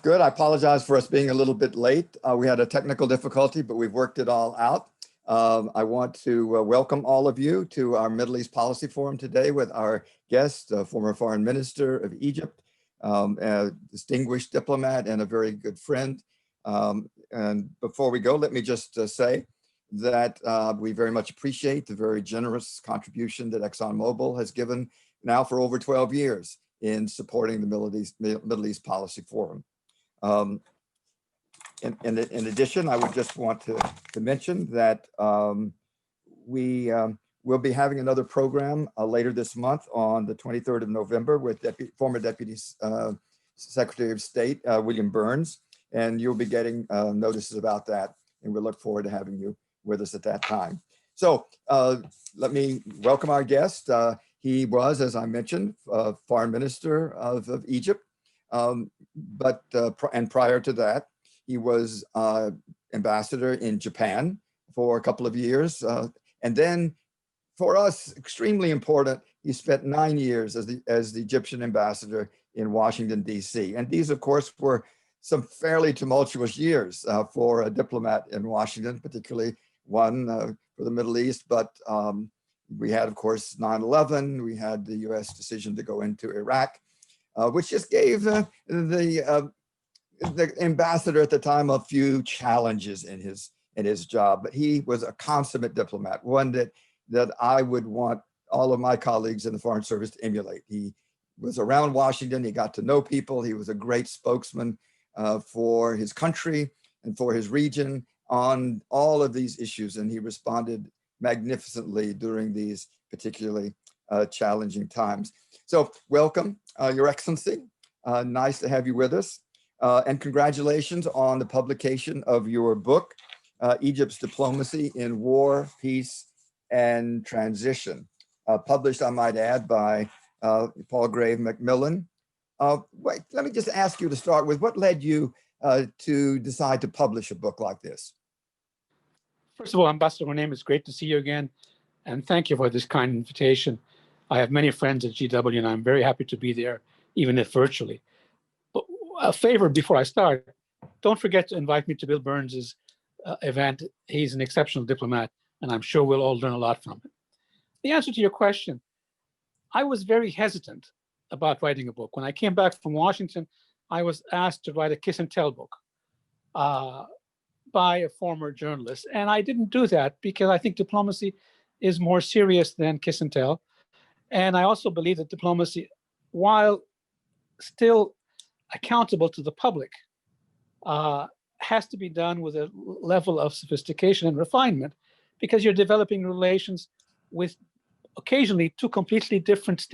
good. I apologize for us being a little bit late. We had a technical difficulty, but we've worked it all out. I want to welcome all of you to our Middle East Policy Forum today with our guest, former Foreign Minister of Egypt, a distinguished diplomat and a very good friend. And before we go, let me just say that we very much appreciate the very generous contribution that ExxonMobil has given now for over 12 years in supporting the Middle East Policy Forum. In addition, I would just want to mention that we will be having another program later this month on the 23rd of November with former Deputy Secretary of State, William Burns, and you'll be getting notices about that, and we look forward to having you with us at that time. So let me welcome our guest. He was, as I mentioned, Foreign Minister of Egypt, and prior to that, he was ambassador in Japan for a couple of years. And then for us, extremely important, he spent 9 years as the Egyptian ambassador in Washington, D.C. And these, of course, were some fairly tumultuous years for a diplomat in Washington, particularly one for the Middle East. But we had, of course, 9/11. We had the U.S. decision to go into Iraq, which just gave the ambassador at the time a few challenges in his job. But he was a consummate diplomat, one that I would want all of my colleagues in the Foreign Service to emulate. He was around Washington. He got to know people. He was a great spokesman for his country and for his region on all of these issues. And he responded magnificently during these particularly challenging times. So welcome, Your Excellency. Nice to have you with us. And congratulations on the publication of your book, Egypt's Diplomacy in War, Peace, and Transition, published, I might add, by Palgrave Macmillan. Wait, let me just ask you to start with, what led you to decide to publish a book like this? First of all, Ambassador Gnehm, it's great to see you again, and thank you for this kind invitation. I have many friends at GW, and I'm very happy to be there, even if virtually. But a favor before I start, don't forget to invite me to Bill Burns's event. He's an exceptional diplomat, and I'm sure we'll all learn a lot from him. The answer to your question, I was very hesitant about writing a book. When I came back from Washington, I was asked to write a kiss and tell book by a former journalist. And I didn't do that because I think diplomacy is more serious than kiss and tell. And I also believe that diplomacy, while still accountable to the public, has to be done with a level of sophistication and refinement, because you're developing relations with occasionally two completely different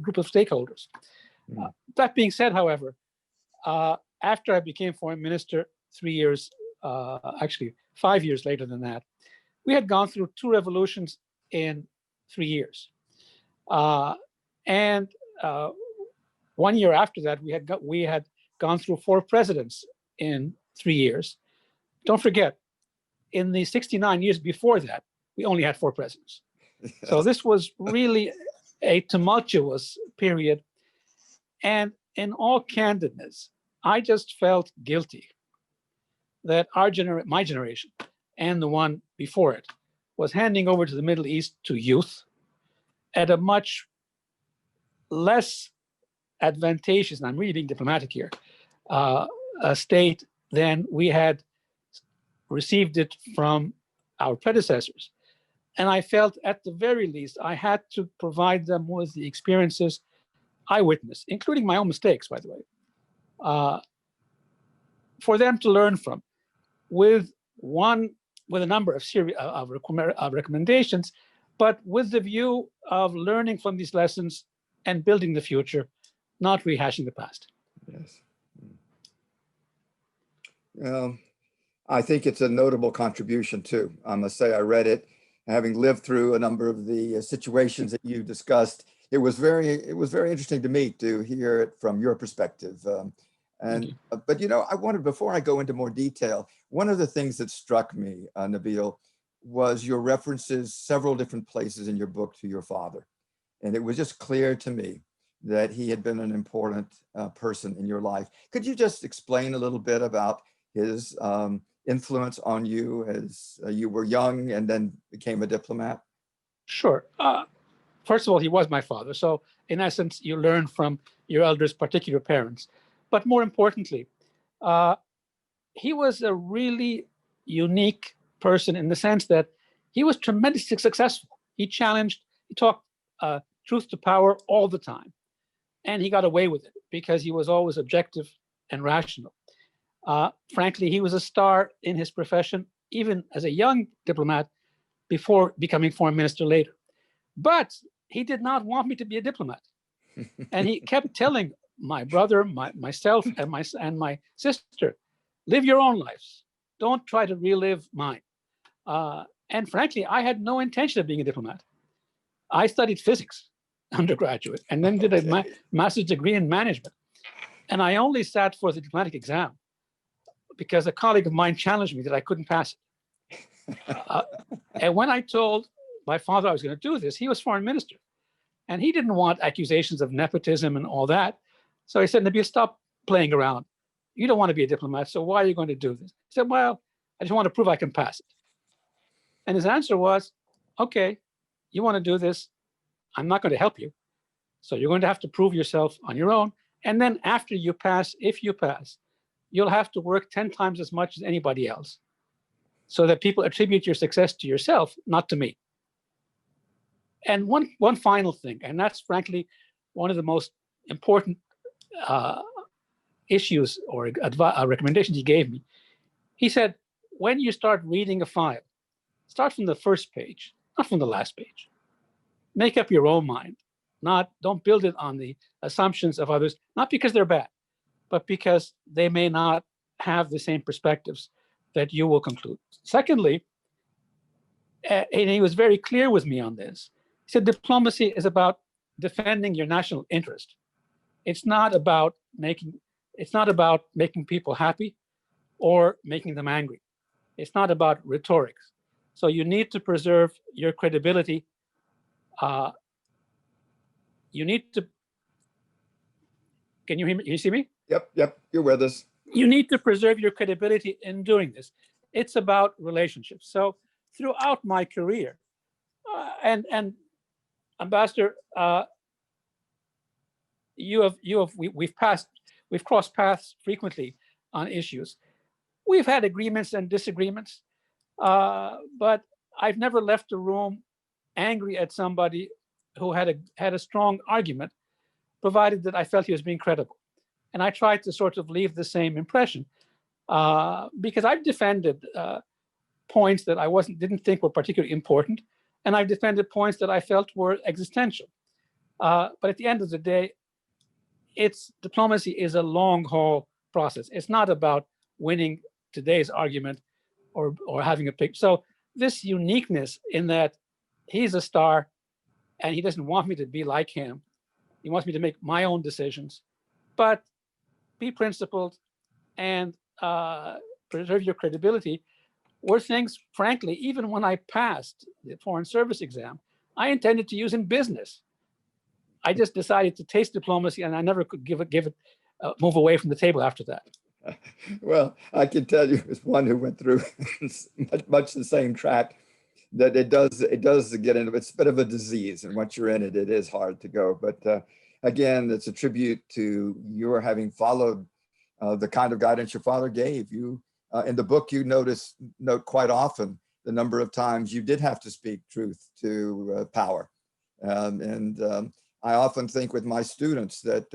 group of stakeholders. That being said, however, after I became foreign minister 3 years, actually 5 years later than that, we had gone through 2 revolutions in 3 years. And 1 year after that, we had gone through 4 presidents in 3 years. Don't forget, in the 69 years before that, we only had 4 presidents. So this was really a tumultuous period. And in all candidness, I just felt guilty that my generation and the one before it was handing over to the Middle East to youth at a much less advantageous, and I'm really being diplomatic here, a state than we had received it from our predecessors. And I felt at the very least, I had to provide them with the experiences I witnessed, including my own mistakes, by the way, for them to learn from, with a number of recommendations, but with the view of learning from these lessons and building the future, not rehashing the past. Yes. I think it's a notable contribution too. I must say, I read it, having lived through a number of the situations that you discussed. It was very interesting to me to hear it from your perspective. But you know, I wanted, before I go into more detail, one of the things that struck me, Nabil, was your references several different places in your book to your father. And it was just clear to me that he had been an important person in your life. Could you just explain a little bit about his influence on you as you were young and then became a diplomat? Sure. First of all, he was my father. So in essence, you learn from your elders, particular parents. But more importantly, he was a really unique person in the sense that he was tremendously successful. He talked truth to power all the time. And he got away with it because he was always objective and rational. Frankly, he was a star in his profession, even as a young diplomat, before becoming foreign minister later. But he did not want me to be a diplomat. And he kept telling my brother, myself, and my sister, live your own lives. Don't try to relive mine. And frankly, I had no intention of being a diplomat. I studied physics undergraduate and then did a master's degree in management. And I only sat for the diplomatic exam because a colleague of mine challenged me that I couldn't pass it. And when I told my father I was going to do this, he was foreign minister. And he didn't want accusations of nepotism and all that. So he said, Nabil, stop playing around. You don't want to be a diplomat, so why are you going to do this? He said, well, I just want to prove I can pass it. And his answer was, okay, you want to do this, I'm not going to help you. So you're going to have to prove yourself on your own. And then after you pass, if you pass, you'll have to work 10 times as much as anybody else so that people attribute your success to yourself, not to me. And one final thing, and that's frankly one of the most important issues or recommendations he gave me. He said, when you start reading a file, start from the first page, not from the last page. Make up your own mind. Don't build it on the assumptions of others, not because they're bad, but because they may not have the same perspectives that you will conclude. Secondly, and he was very clear with me on this, he said diplomacy is about defending your national interest. It's not about making people happy or making them angry. It's not about rhetoric. So you need to preserve your credibility. You need to, can you hear me? Can you see me? Yep, you're with us. You need to preserve your credibility in doing this. It's about relationships. So throughout my career, and Ambassador, we've crossed paths frequently on issues. We've had agreements and disagreements, but I've never left a room angry at somebody who had a strong argument, provided that I felt he was being credible. And I tried to sort of leave the same impression because I've defended points that I didn't think were particularly important, and I've defended points that I felt were existential. But at the end of the day, diplomacy is a long haul process. It's not about winning today's argument or having a pick. So this uniqueness in that he's a star and he doesn't want me to be like him. He wants me to make my own decisions, but be principled and preserve your credibility were things, frankly, even when I passed the Foreign Service exam, I intended to use in business. I just decided to taste diplomacy, and I never could move away from the table after that. Well, I can tell you as one who went through much the same track, that it does get into, it's a bit of a disease, and once you're in it, it is hard to go. But again, it's a tribute to your having followed the kind of guidance your father gave you. In the book, you note quite often the number of times you did have to speak truth to power. I often think with my students that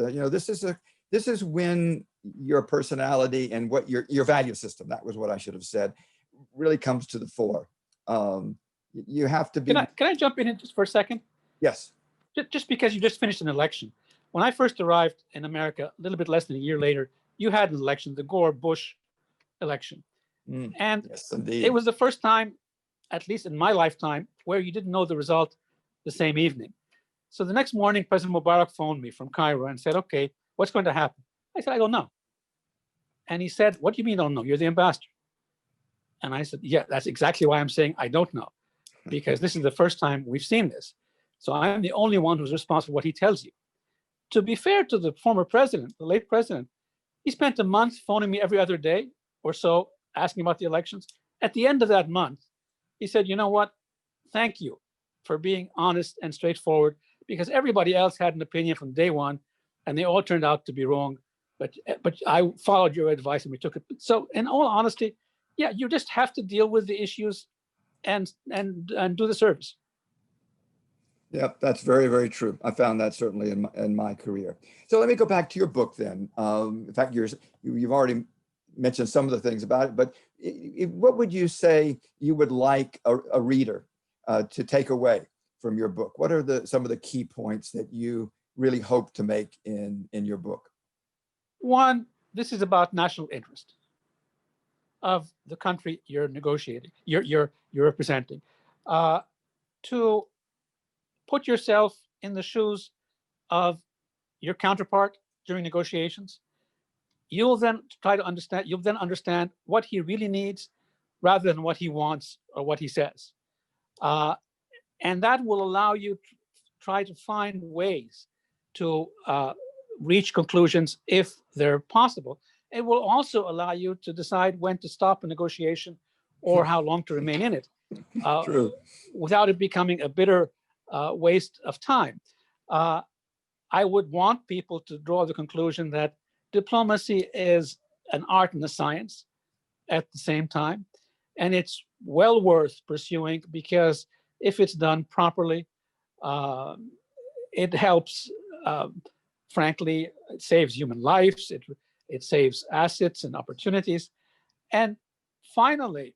this is when your personality and what your value system, that was what I should have said, really comes to the fore. You have to be. Can I jump in just for a second? Yes. Just because you just finished an election. When I first arrived in America, a little bit less than a year later, you had an election, the Gore-Bush election. And yes, indeed. It was the first time, at least in my lifetime, where you didn't know the result the same evening. So the next morning, President Mubarak phoned me from Cairo and said, okay, what's going to happen? I said, I don't know. And he said, what do you mean don't know? You're the ambassador. And I said, yeah, that's exactly why I'm saying I don't know, because this is the first time we've seen this. So I'm the only one who's responsible for what he tells you. to be fair to the former president, the late president, he spent a month phoning me every other day or so, asking about the elections. At the end of that month, he said, you know what? Thank you for being honest and straightforward, because everybody else had an opinion from day one and they all turned out to be wrong. But I followed your advice and we took it. So in all honesty, yeah, you just have to deal with the issues and do the service. Yep, that's very, very true. I found that certainly in my career. So let me go back to your book then. In fact, you've already mentioned some of the things about it, but what would you say you would like a reader to take away from your book? What are some of the key points that you really hope to make in your book? One, this is about national interest of the country you're negotiating, you're representing. To put yourself in the shoes of your counterpart during negotiations. You'll then try to understand, you'll then understand what he really needs rather than what he wants or what he says. And that will allow you to try to find ways to reach conclusions if they're possible. It will also allow you to decide when to stop a negotiation or how long to remain in it without it becoming a bitter waste of time. I would want people to draw the conclusion that diplomacy is an art and a science at the same time, and it's well worth pursuing because if it's done properly, it helps, frankly, it saves human lives, it saves assets and opportunities. And finally,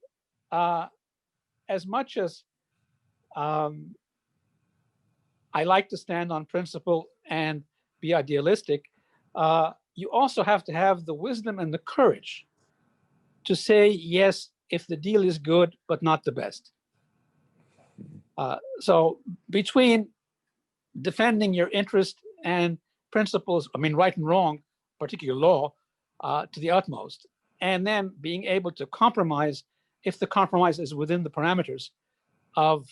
as much as I like to stand on principle and be idealistic, you also have to have the wisdom and the courage to say yes if the deal is good, but not the best. So between defending your interest and principles, I mean, right and wrong, particular law, to the utmost, and then being able to compromise if the compromise is within the parameters of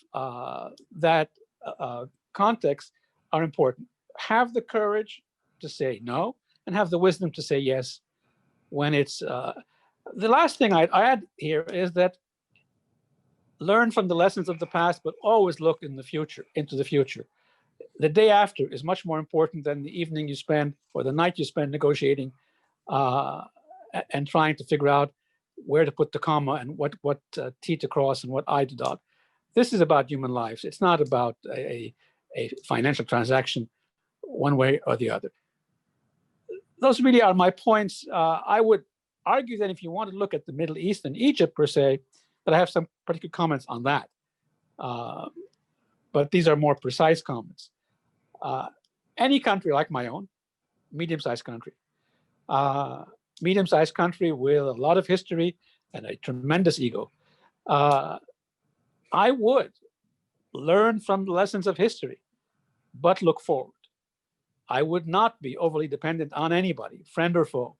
that context are important. Have the courage to say no and have the wisdom to say yes when it's the last thing I add here is that learn from the lessons of the past, but always look in the future, into the future. The day after is much more important than the evening you spend or the night you spend negotiating and trying to figure out where to put the comma and what T to cross and what I to dot. This is about human lives. It's not about a financial transaction one way or the other. Those really are my points. I would argue that if you want to look at the Middle East and Egypt per se, that I have some particular comments on that. But these are more precise comments. Any country like my own, medium-sized country with a lot of history and a tremendous ego, I would learn from the lessons of history, but look forward. I would not be overly dependent on anybody, friend or foe.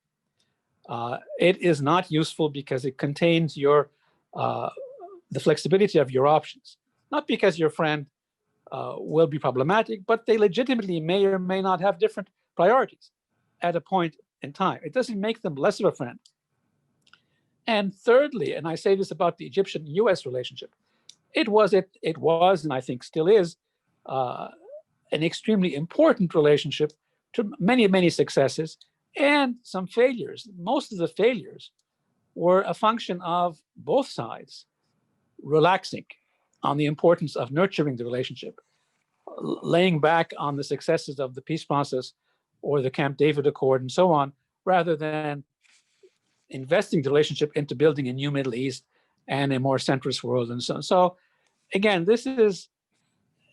It is not useful because it contains your the flexibility of your options, not because your friend will be problematic, but they legitimately may or may not have different priorities at a point in time. It doesn't make them less of a friend. And thirdly, and I say this about the Egyptian-US relationship, it was, and I think still is, an extremely important relationship to many, many successes and some failures. Most of the failures were a function of both sides relaxing on the importance of nurturing the relationship, laying back on the successes of the peace process or the Camp David Accord and so on, rather than investing the relationship into building a new Middle East and a more centrist world and so on. So again, this is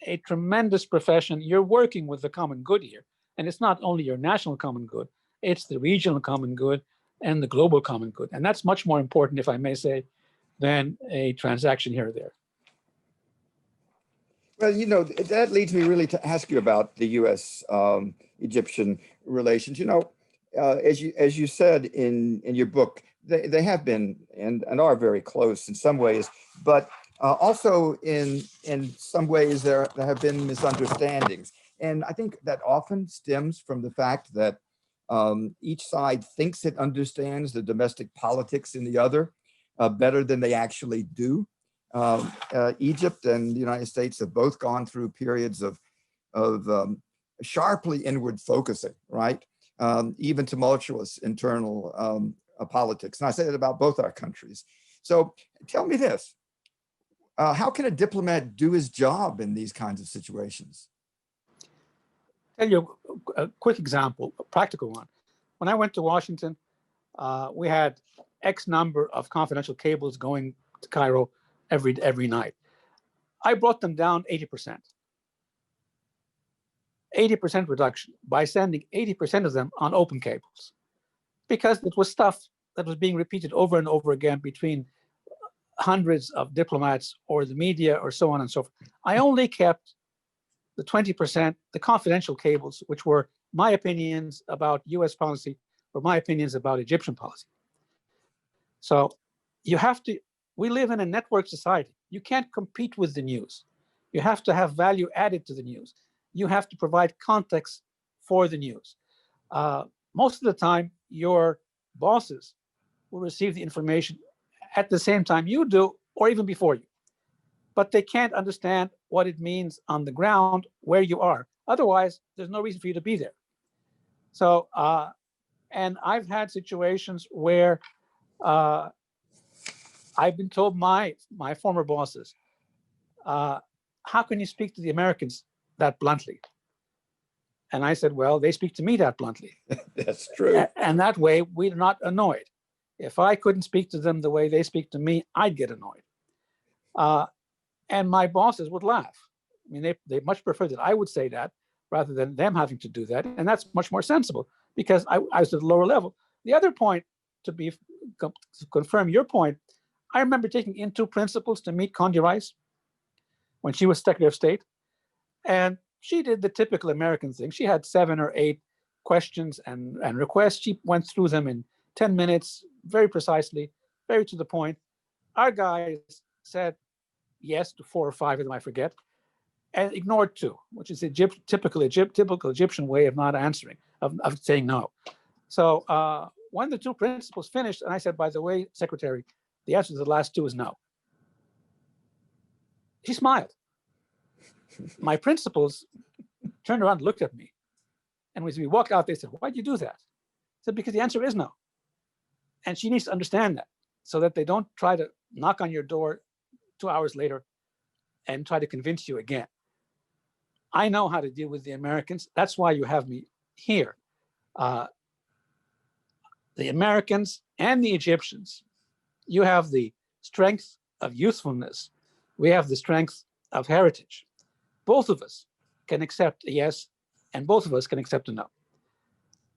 a tremendous profession. You're working with the common good here. And it's not only your national common good, it's the regional common good and the global common good. And that's much more important, if I may say, than a transaction here or there. Well, you know, that leads me really to ask you about the U.S.-Egyptian relations. You know, as you said in your book, they have been and are very close in some ways, but also in some ways there have been misunderstandings. And I think that often stems from the fact that each side thinks it understands the domestic politics in the other better than they actually do. Egypt and the United States have both gone through periods of sharply inward focusing, right? Even tumultuous internal politics. And I say that about both our countries. So tell me this, how can a diplomat do his job in these kinds of situations? Tell you a quick example, a practical one. When I went to Washington, we had X number of confidential cables going to Cairo every night. I brought them down 80%. 80% reduction by sending 80% of them on open cables, because it was stuff that was being repeated over and over again between hundreds of diplomats or the media or so on and so forth. I only kept the 20%, the confidential cables, which were my opinions about US policy or my opinions about Egyptian policy. So you have to, we live in a network society. You can't compete with the news. You have to have value added to the news. You have to provide context for the news. Most of the time, your bosses will receive the information at the same time you do, or even before you. But they can't understand what it means on the ground where you are. Otherwise, there's no reason for you to be there. So, and I've had situations where I've been told my former bosses, how can you speak to the Americans that bluntly? And I said, well, they speak to me that bluntly. That's true. And that way, we're not annoyed. If I couldn't speak to them the way they speak to me, I'd get annoyed. And my bosses would laugh. I mean, they much prefer that I would say that rather than them having to do that. And that's much more sensible because I was at a lower level. The other point, to confirm your point, I remember taking in two principals to meet Condi Rice when she was Secretary of State. And she did the typical American thing. She had 7 or 8 questions and requests. She went through them in 10 minutes, very precisely, very to the point. Our guys said yes to 4 or 5 of them, I forget, and ignored 2, which is the typical Egyptian way of not answering, of saying no. So when the 2 principals finished, and I said, by the way, Secretary, the answer to the last 2 is no. She smiled. My principals turned around and looked at me. And as we walked out, they said, why'd you do that? I said, because the answer is no. And she needs to understand that so that they don't try to knock on your door 2 hours later and try to convince you again. I know how to deal with the Americans. That's why you have me here. The Americans and the Egyptians, you have the strength of youthfulness. We have the strength of heritage. Both of us can accept a yes, and both of us can accept a no.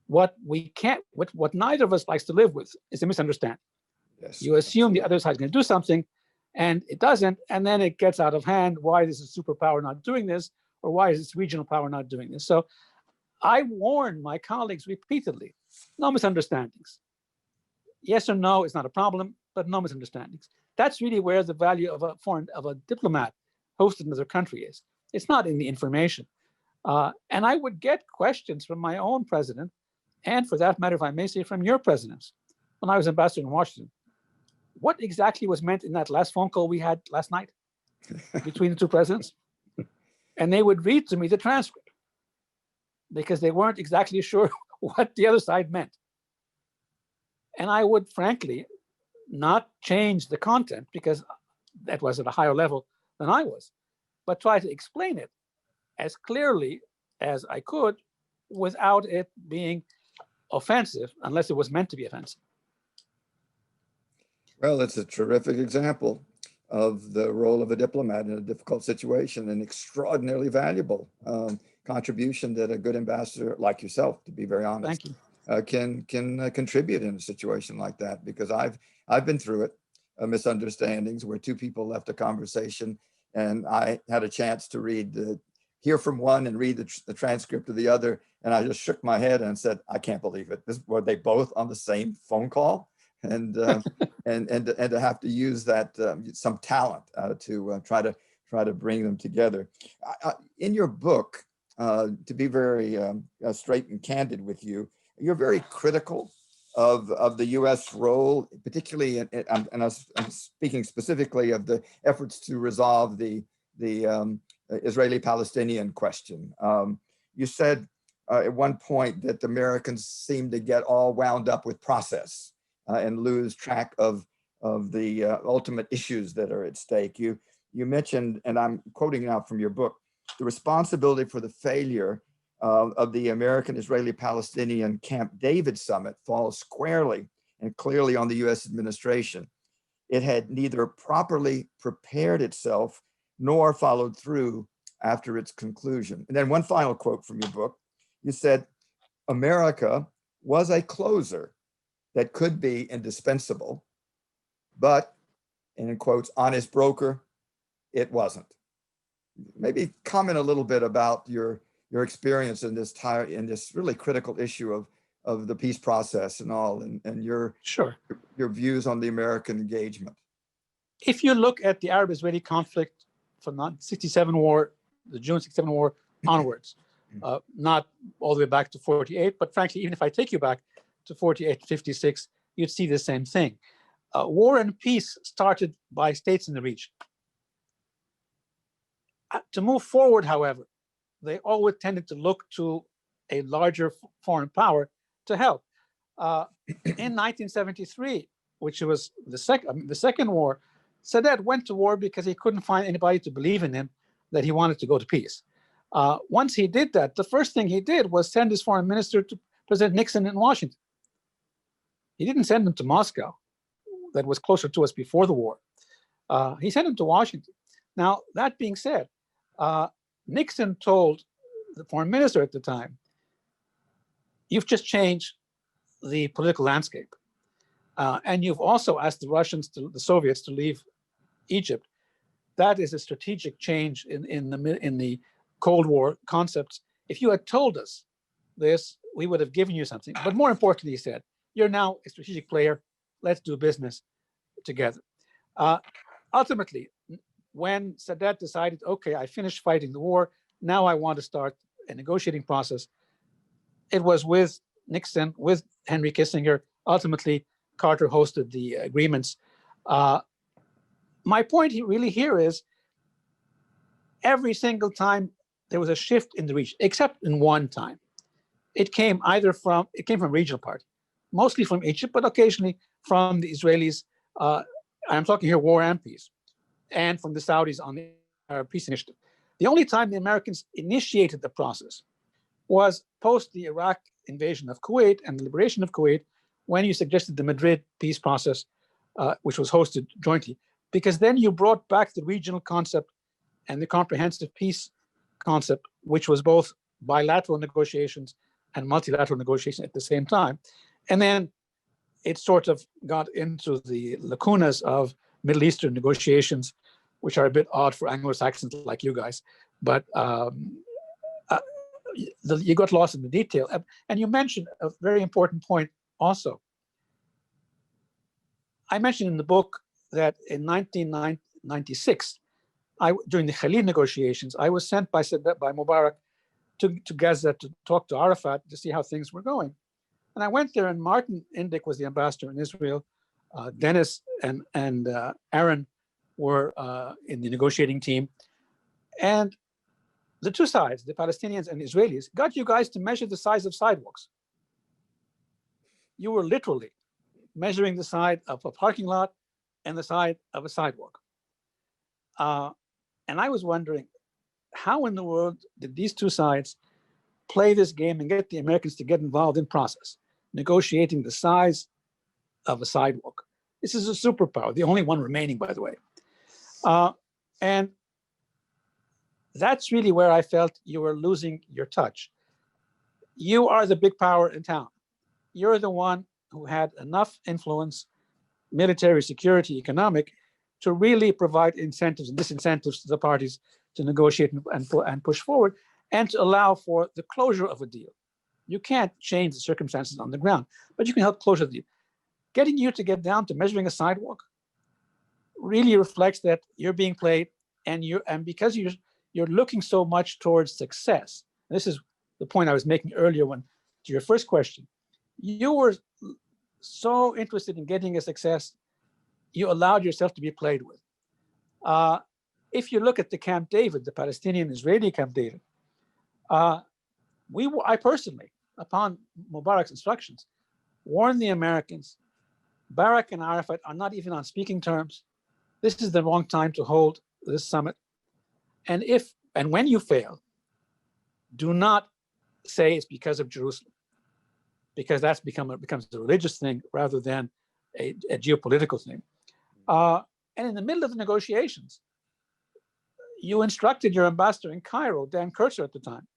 What we can't, what neither of us likes to live with is a misunderstanding. Yes. You assume the other side is going to do something, and it doesn't, and then it gets out of hand. Why is this superpower not doing this, or why is this regional power not doing this? So I warn my colleagues repeatedly, no misunderstandings. Yes or no is not a problem, but no misunderstandings. That's really where the value of a diplomat hosted in another country is. It's not in the information. And I would get questions from my own president, and for that matter, if I may say, from your presidents, when I was ambassador in Washington. What exactly was meant in that last phone call we had last night between the 2 presidents? And they would read to me the transcript because they weren't exactly sure what the other side meant. And I would frankly not change the content because that was at a higher level than I was, but try to explain it as clearly as I could without it being offensive, unless it was meant to be offensive. Well, it's a terrific example of the role of a diplomat in a difficult situation, an extraordinarily valuable contribution that a good ambassador like yourself, to be very honest, Thank you. Can contribute in a situation like that, because I've been through it, misunderstandings where 2 people left a conversation and I had a chance to hear from one and read the transcript of the other, and I just shook my head and said, I can't believe it. Were they both on the same phone call? And and to have to use that some talent to try to bring them together. In your book, to be very straight and candid with you, you're very critical of the U.S. role, particularly, and I'm speaking specifically of the efforts to resolve the Israeli-Palestinian question. You said at one point that the Americans seem to get all wound up with process and lose track of the ultimate issues that are at stake. You mentioned, and I'm quoting now from your book, the responsibility for the failure of the American-Israeli-Palestinian Camp David summit falls squarely and clearly on the U.S. administration. It had neither properly prepared itself nor followed through after its conclusion. And then one final quote from your book. You said, America was a closer that could be indispensable, but, and in quotes, honest broker, it wasn't. Maybe comment a little bit about your experience in this really critical issue of the peace process and all, and your views on the American engagement. If you look at the Arab-Israeli conflict from the 67 war, the June 67 war onwards, not all the way back to 48, but frankly, even if I take you back to 48, 56, you'd see the same thing. War and peace started by states in the region. To move forward, however, they always tended to look to a larger foreign power to help. In 1973, which was the second war, Sadat went to war because he couldn't find anybody to believe in him, that he wanted to go to peace. Once he did that, the first thing he did was send his foreign minister to President Nixon in Washington. He didn't send him to Moscow, that was closer to us before the war. He sent him to Washington. Now, that being said, Nixon told the foreign minister at the time, you've just changed the political landscape. And you've also asked the Russians, the Soviets, to leave Egypt. That is a strategic change in the Cold War concepts. If you had told us this, we would have given you something. But more importantly, he said, you're now a strategic player. Let's do business together. Ultimately, when Sadat decided, okay, I finished fighting the war, now I want to start a negotiating process, it was with Nixon, with Henry Kissinger. Ultimately, Carter hosted the agreements. My point really here is, every single time there was a shift in the region, except in one time, it came from regional party, mostly from Egypt, but occasionally from the Israelis. I'm talking here war and peace, and from the Saudis on the Arab Peace Initiative. The only time the Americans initiated the process was post the Iraq invasion of Kuwait and the liberation of Kuwait, when you suggested the Madrid peace process, which was hosted jointly, because then you brought back the regional concept and the comprehensive peace concept, which was both bilateral negotiations and multilateral negotiations at the same time. And then it sort of got into the lacunas of Middle Eastern negotiations, which are a bit odd for Anglo-Saxons like you guys. But you got lost in the detail. And you mentioned a very important point also. I mentioned in the book that in 1996, during the Khalil negotiations, I was sent by Mubarak to Gaza to talk to Arafat to see how things were going. And I went there, and Martin Indyk was the ambassador in Israel. Dennis and Aaron were in the negotiating team. And the two sides, the Palestinians and the Israelis, got you guys to measure the size of sidewalks. You were literally measuring the side of a parking lot and the side of a sidewalk. And I was wondering, how in the world did these two sides play this game and get the Americans to get involved in process, negotiating the size of a sidewalk? This is a superpower, the only one remaining, by the way. And that's really where I felt you were losing your touch. You are the big power in town. You're the one who had enough influence, military, security, economic, to really provide incentives and disincentives to the parties to negotiate and push forward, and to allow for the closure of a deal. You can't change the circumstances on the ground, but you can help close the deal. Getting you to get down to measuring a sidewalk really reflects that you're being played, and because you're looking so much towards success This is the point I was making earlier when to your first question. You were so interested in getting a success, you allowed yourself to be played with. If you look at the Camp David, the Palestinian-Israeli Camp David, I personally, upon Mubarak's instructions, warned the Americans, Barak and Arafat are not even on speaking terms. This is the wrong time to hold this summit. And when you fail, do not say it's because of Jerusalem, because that's becomes a religious thing rather than a geopolitical thing. And in the middle of the negotiations, you instructed your ambassador in Cairo, Dan Kurtzer at the time,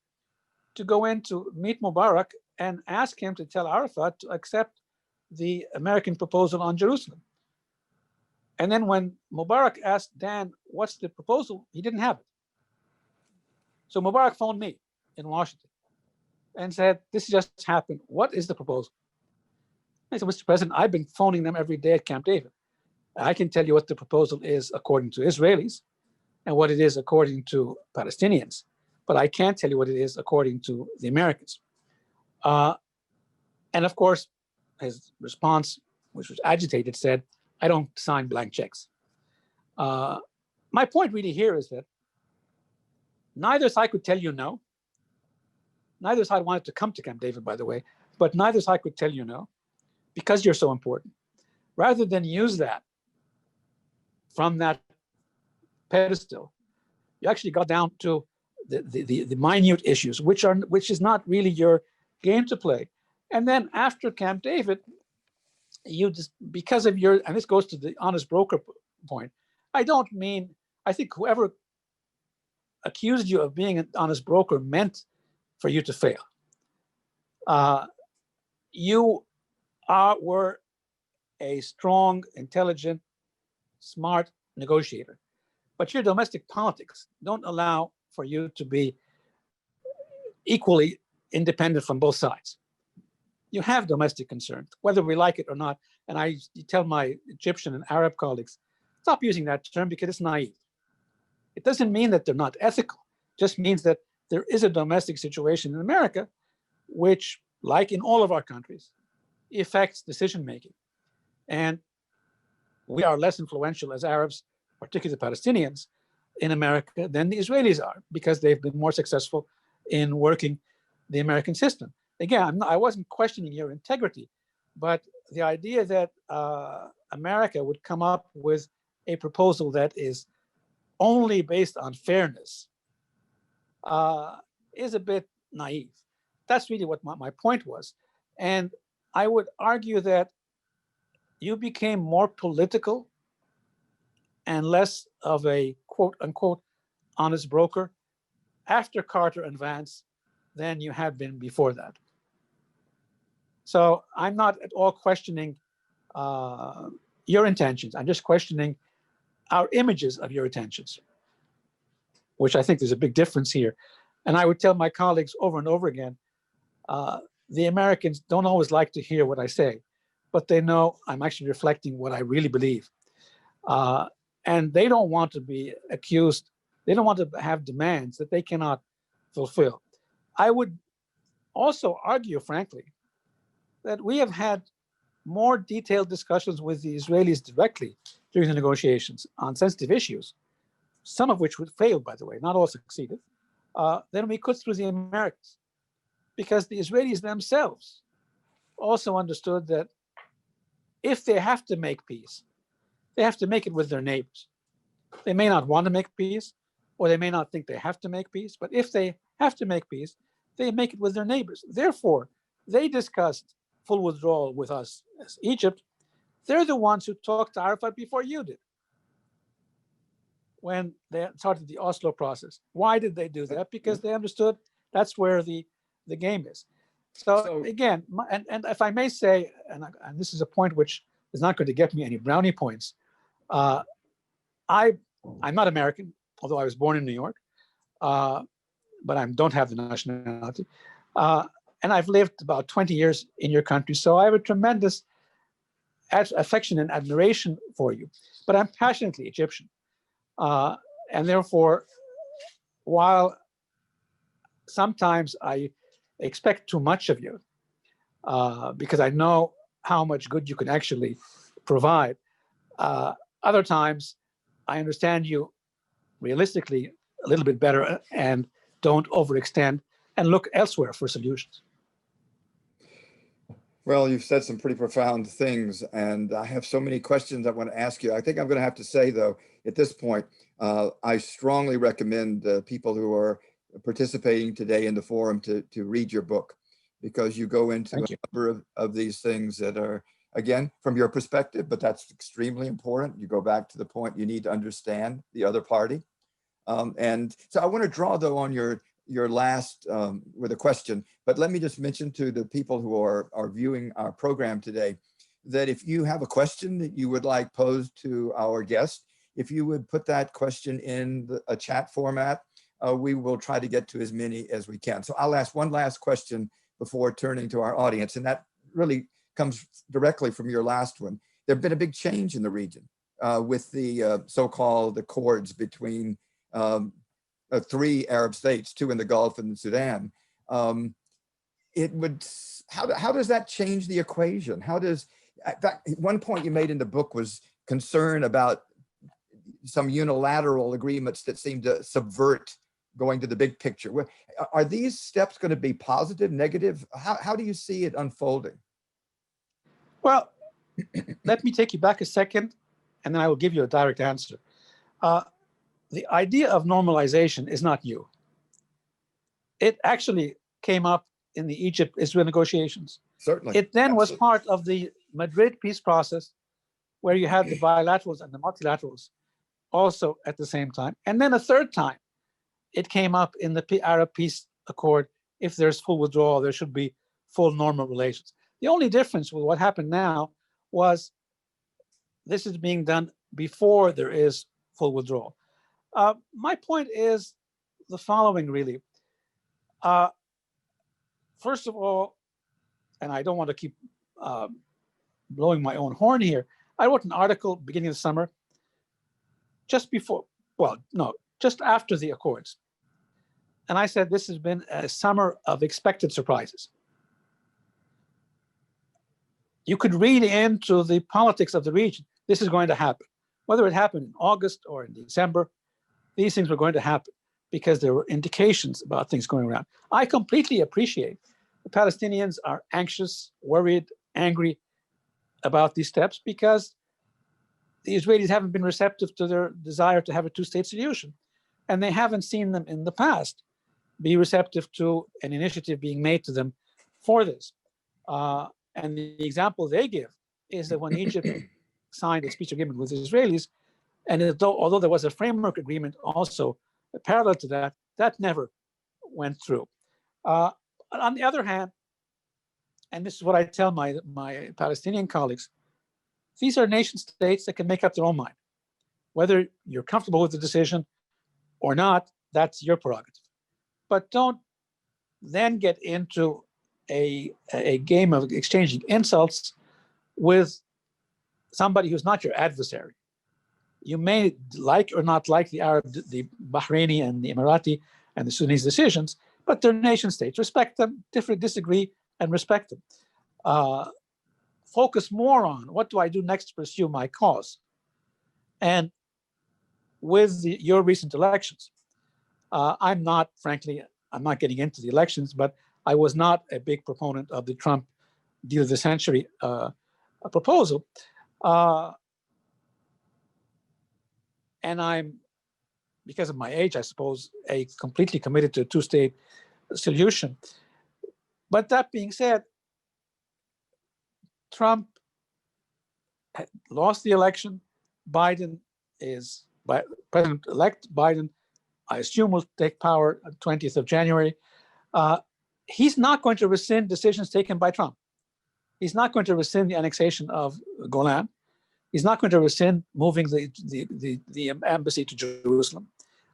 to go in to meet Mubarak and ask him to tell Arafat to accept the American proposal on Jerusalem. And then when Mubarak asked Dan, what's the proposal? He didn't have it. So Mubarak phoned me in Washington and said, this just happened. What is the proposal? I said, Mr. President, I've been phoning them every day at Camp David. I can tell you what the proposal is according to Israelis and what it is according to Palestinians, but I can't tell you what it is according to the Americans. And of course, his response, which was agitated, said, I don't sign blank checks. My point really here is that neither side could tell you no. Neither side wanted to come to Camp David, by the way, but neither side could tell you no because you're so important. Rather than use that from that pedestal, you actually got down to the minute issues, which is not really your game to play. And then after Camp David, you just, because of your, and this goes to the honest broker point, I think whoever accused you of being an honest broker meant for you to fail. You were a strong, intelligent, smart negotiator, but your domestic politics don't allow for you to be equally independent from both sides. You have domestic concerns, whether we like it or not. And I tell my Egyptian and Arab colleagues, stop using that term because it's naive. It doesn't mean that they're not ethical. It just means that there is a domestic situation in America, which, like in all of our countries, affects decision-making. And we are less influential as Arabs, particularly the Palestinians, in America than the Israelis are, because they've been more successful in working the American system. Again, I wasn't questioning your integrity, but the idea that America would come up with a proposal that is only based on fairness is a bit naive. That's really what my point was. And I would argue that you became more political and less of a quote unquote honest broker after Carter and Vance than you had been before that. So I'm not at all questioning your intentions. I'm just questioning our images of your intentions, which I think there's a big difference here. And I would tell my colleagues over and over again, the Americans don't always like to hear what I say, but they know I'm actually reflecting what I really believe. And they don't want to be accused. They don't want to have demands that they cannot fulfill. I would also argue, frankly, that we have had more detailed discussions with the Israelis directly during the negotiations on sensitive issues, some of which would fail, by the way, not all succeeded, than we could through the Americans. Because the Israelis themselves also understood that if they have to make peace, they have to make it with their neighbors. They may not want to make peace, or they may not think they have to make peace, but if they have to make peace, they make it with their neighbors. Therefore, they discussed full withdrawal with us as Egypt. They're the ones who talked to Arafat before you did when they started the Oslo process. Why did they do that? Because they understood that's where the game is. So again, and if I may say, and this is a point which is not going to get me any brownie points, I'm not American, although I was born in New York, but I don't have the nationality. And I've lived about 20 years in your country, so I have a tremendous affection and admiration for you. But I'm passionately Egyptian. And therefore, while sometimes I expect too much of you because I know how much good you can actually provide. Other times, I understand you realistically a little bit better and don't overextend and look elsewhere for solutions. Well, you've said some pretty profound things, and I have so many questions I want to ask you. I think I'm going to have to say, though, at this point, I strongly recommend people who are participating today in the forum to read your book, because you go into a number of these things that are, again, from your perspective, but that's extremely important. You go back to the point you need to understand the other party. And so I want to draw, though, on your last with a question, but let me just mention to the people who are viewing our program today that if you have a question that you would like posed to our guest, if you would put that question in a chat format, we will try to get to as many as we can. So I'll ask one last question before turning to our audience, and that really comes directly from your last one. There's been a big change in the region with the so-called accords between 3 Arab states, 2 in the Gulf and Sudan. It would, how does that change the equation? How does, in fact, one point you made in the book was concern about some unilateral agreements that seem to subvert going to the big picture. Are these steps going to be positive, negative? How do you see it unfolding? Well, let me take you back a second, and then I will give you a direct answer. The idea of normalization is not new. It actually came up in the Egypt-Israel negotiations. Certainly. It then was part of the Madrid peace process, where you had the bilaterals and the multilaterals also at the same time. And then a third time, it came up in the Arab Peace Accord. If there's full withdrawal, there should be full normal relations. The only difference with what happened now was this is being done before there is full withdrawal. My point is the following, really. First of all, and I don't want to keep blowing my own horn here, I wrote an article beginning of the summer, just before, well, no, just after the Accords. And I said, this has been a summer of expected surprises. You could read into the politics of the region, this is going to happen. Whether it happened in August or in December, these things were going to happen because there were indications about things going around. I completely appreciate the Palestinians are anxious, worried, angry about these steps because the Israelis haven't been receptive to their desire to have a two-state solution. And they haven't seen them in the past be receptive to an initiative being made to them for this. And the example they give is that when Egypt signed its peace agreement with the Israelis, and although there was a framework agreement also parallel to that, that never went through. On the other hand, and this is what I tell my Palestinian colleagues, these are nation states that can make up their own mind. Whether you're comfortable with the decision or not, that's your prerogative. But don't then get into a game of exchanging insults with somebody who's not your adversary. You may like or not like the Bahraini and the Emirati and the Sudanese decisions, but they're nation states. Respect them, disagree, and respect them. Focus more on what do I do next to pursue my cause. And with your recent elections, I'm not getting into the elections, but I was not a big proponent of the Trump deal of the century proposal. And I'm, because of my age, I suppose, completely committed to a two-state solution. But that being said, Trump lost the election. President-elect Biden, I assume, will take power on 20th of January. He's not going to rescind decisions taken by Trump. He's not going to rescind the annexation of Golan. He's not going to rescind moving the embassy to Jerusalem.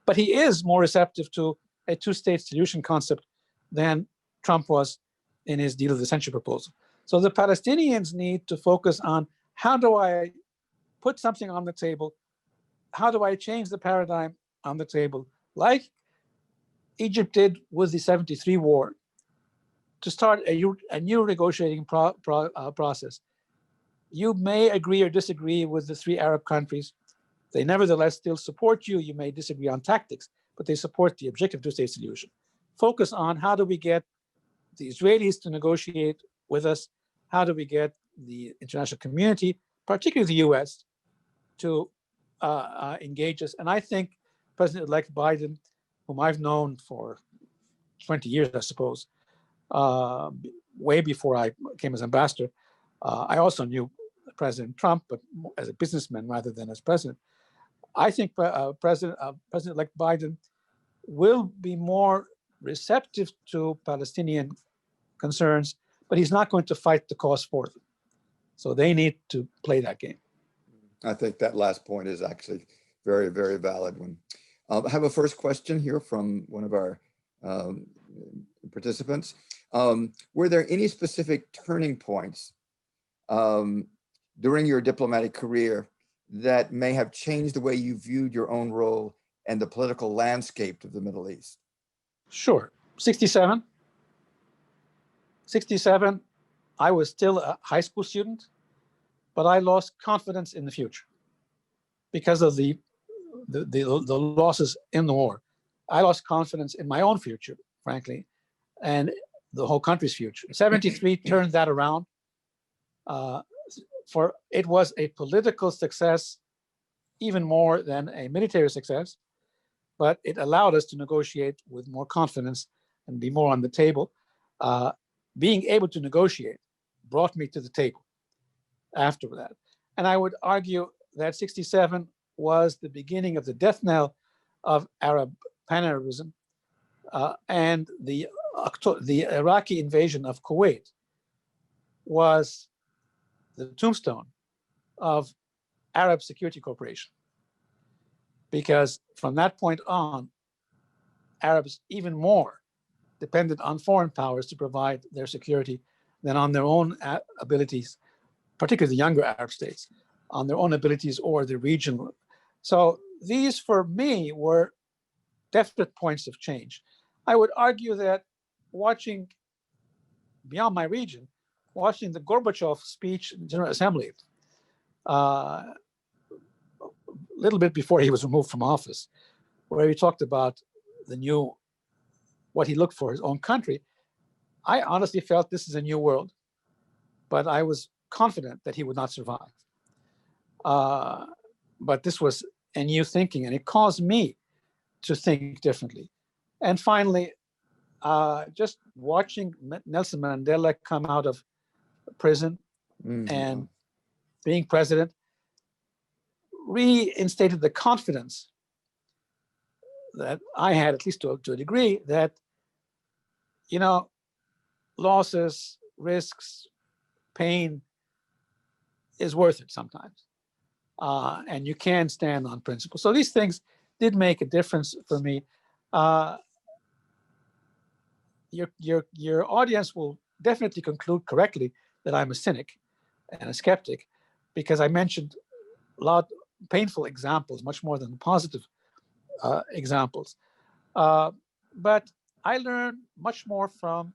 But he is more receptive to a two-state solution concept than Trump was in his deal of the century proposal. So the Palestinians need to focus on, how do I put something on the table? How do I change the paradigm on the table? Like Egypt did with the 73 war to start a new negotiating process. You may agree or disagree with the three Arab countries. They nevertheless still support you. You may disagree on tactics, but they support the objective two-state solution. Focus on how do we get the Israelis to negotiate with us? How do we get the international community, particularly the US, to engage us? And I think President-elect Biden, whom I've known for 20 years, I suppose, way before I came as ambassador, I also knew President Trump, but as a businessman rather than as president. I think President-elect Biden will be more receptive to Palestinian concerns, but he's not going to fight the cause for them. So they need to play that game. I think that last point is actually very, very valid one. I have a first question here from one of our participants. Were there any specific turning points during your diplomatic career that may have changed the way you viewed your own role and the political landscape of the Middle East? Sure. 67, I was still a high school student, but I lost confidence in the future because of the losses in the war. I lost confidence in my own future, frankly, and the whole country's future. 73 turned that around. For it was a political success, even more than a military success, but it allowed us to negotiate with more confidence and be more on the table. Being able to negotiate brought me to the table after that. And I would argue that 67 was the beginning of the death knell of Arab pan-Arabism, and the Iraqi invasion of Kuwait was the tombstone of Arab Security Cooperation. Because from that point on, Arabs even more depended on foreign powers to provide their security than on their own abilities, particularly the younger Arab states, on their own abilities or the regional. So these, for me, were definite points of change. I would argue that watching, beyond my region, watching the Gorbachev speech in the General Assembly, a little bit before he was removed from office, where he talked about what he looked for his own country, I honestly felt this is a new world, but I was confident that he would not survive. But this was a new thinking, and it caused me to think differently. And finally, just watching Nelson Mandela come out of prison and being president reinstated the confidence that I had, at least to a degree, that, losses, risks, pain is worth it sometimes. And you can stand on principle. So these things did make a difference for me. Your audience will definitely conclude correctly that I'm a cynic and a skeptic, because I mentioned a lot of painful examples, much more than positive examples. But I learn much more from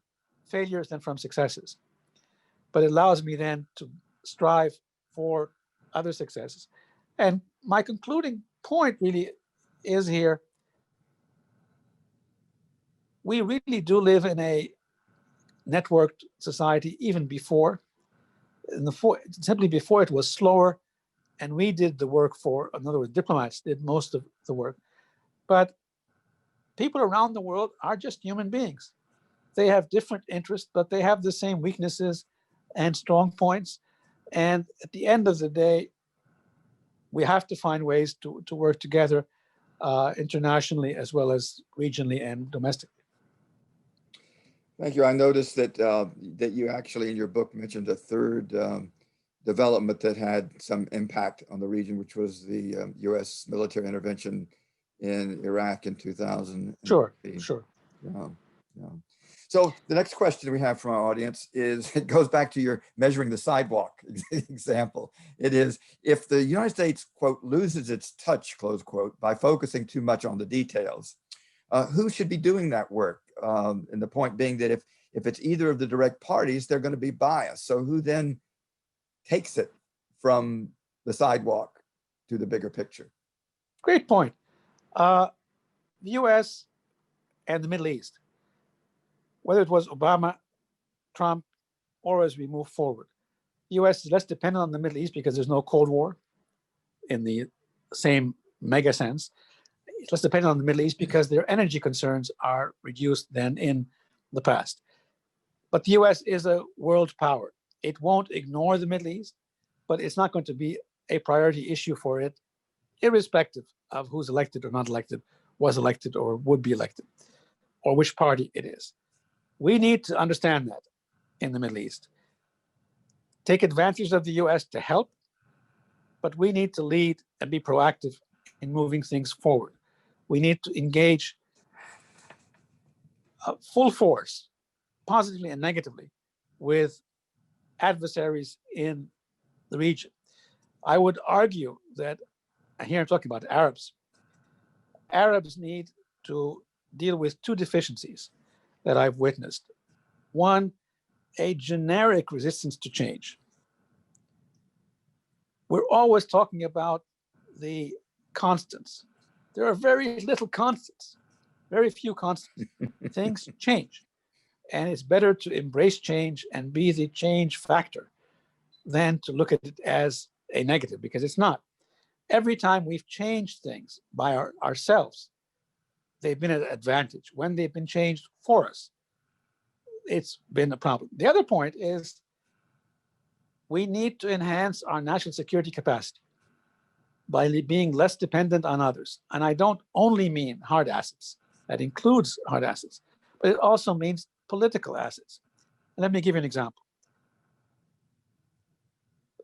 failures than from successes. But it allows me then to strive for other successes. And my concluding point really is here. We really do live in a networked society, even before. Simply before, it was slower, and we did the work in other words, diplomats did most of the work. But people around the world are just human beings. They have different interests, but they have the same weaknesses and strong points. And at the end of the day, we have to find ways to work together internationally as well as regionally and domestically. Thank you. I noticed that that you actually in your book mentioned a third development that had some impact on the region, which was the U.S. military intervention in Iraq in 2000. Sure. Yeah. So the next question we have from our audience is, it goes back to your measuring the sidewalk example. It is, if the United States, quote, loses its touch, close quote, by focusing too much on the details, who should be doing that work? And the point being that if it's either of the direct parties, they're going to be biased. So who then takes it from the sidewalk to the bigger picture? Great point. The U.S. and the Middle East, whether it was Obama, Trump, or as we move forward, the U.S. is less dependent on the Middle East because there's no Cold War in the same mega sense. It's less dependent on the Middle East because their energy concerns are reduced than in the past. But the U.S. is a world power. It won't ignore the Middle East, but it's not going to be a priority issue for it, irrespective of who's elected or not elected, was elected or would be elected, or which party it is. We need to understand that in the Middle East. Take advantage of the U.S. to help, but we need to lead and be proactive in moving things forward. We need to engage full force, positively and negatively, with adversaries in the region. I would argue that, here I'm talking about Arabs, Arabs need to deal with two deficiencies that I've witnessed. One, a generic resistance to change. We're always talking about the constants. There are very little constants, very few constants. Things change. And it's better to embrace change and be the change factor than to look at it as a negative, because it's not. Every time we've changed things by ourselves, they've been an advantage. When they've been changed for us, it's been a problem. The other point is we need to enhance our national security capacity by being less dependent on others. And I don't only mean hard assets. That includes hard assets, but it also means political assets. And let me give you an example.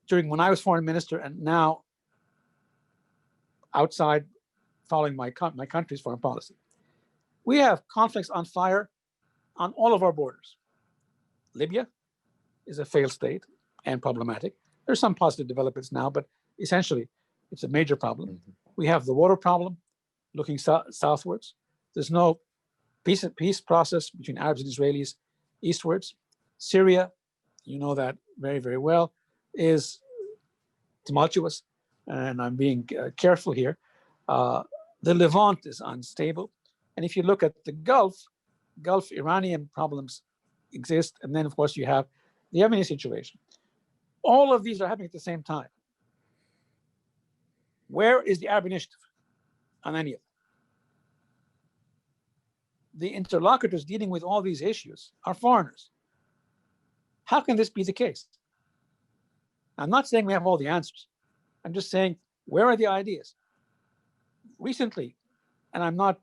When I was foreign minister and now outside following my country's foreign policy, we have conflicts on fire on all of our borders. Libya is a failed state and problematic. There's some positive developments now, but essentially it's a major problem. Mm-hmm. We have the water problem looking southwards. There's no peace process between Arabs and Israelis eastwards. Syria, you know that very, very well, is tumultuous, and I'm being careful here. The Levant is unstable. And if you look at the Gulf Iranian problems exist. And then, of course, you have the Yemeni situation. All of these are happening at the same time. Where is the Arab initiative on any of them? The interlocutors dealing with all these issues are foreigners. How can this be the case? I'm not saying we have all the answers. I'm just saying, where are the ideas? Recently, and I'm not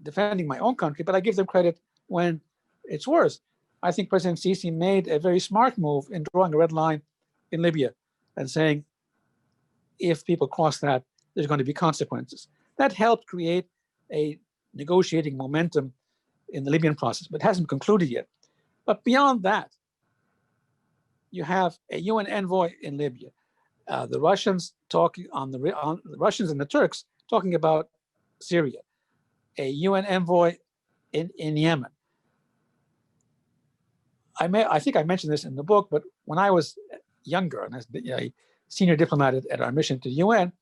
defending my own country, but I give them credit when it's worse. I think President Sisi made a very smart move in drawing a red line in Libya and saying, if people cross that, there's going to be consequences. That helped create a negotiating momentum in the Libyan process, but it hasn't concluded yet. But beyond that, you have a UN envoy in Libya, the Russians talking the Russians and the Turks talking about Syria, a UN envoy in Yemen. I think I mentioned this in the book, but when I was younger and as a senior diplomat at our mission to the UN,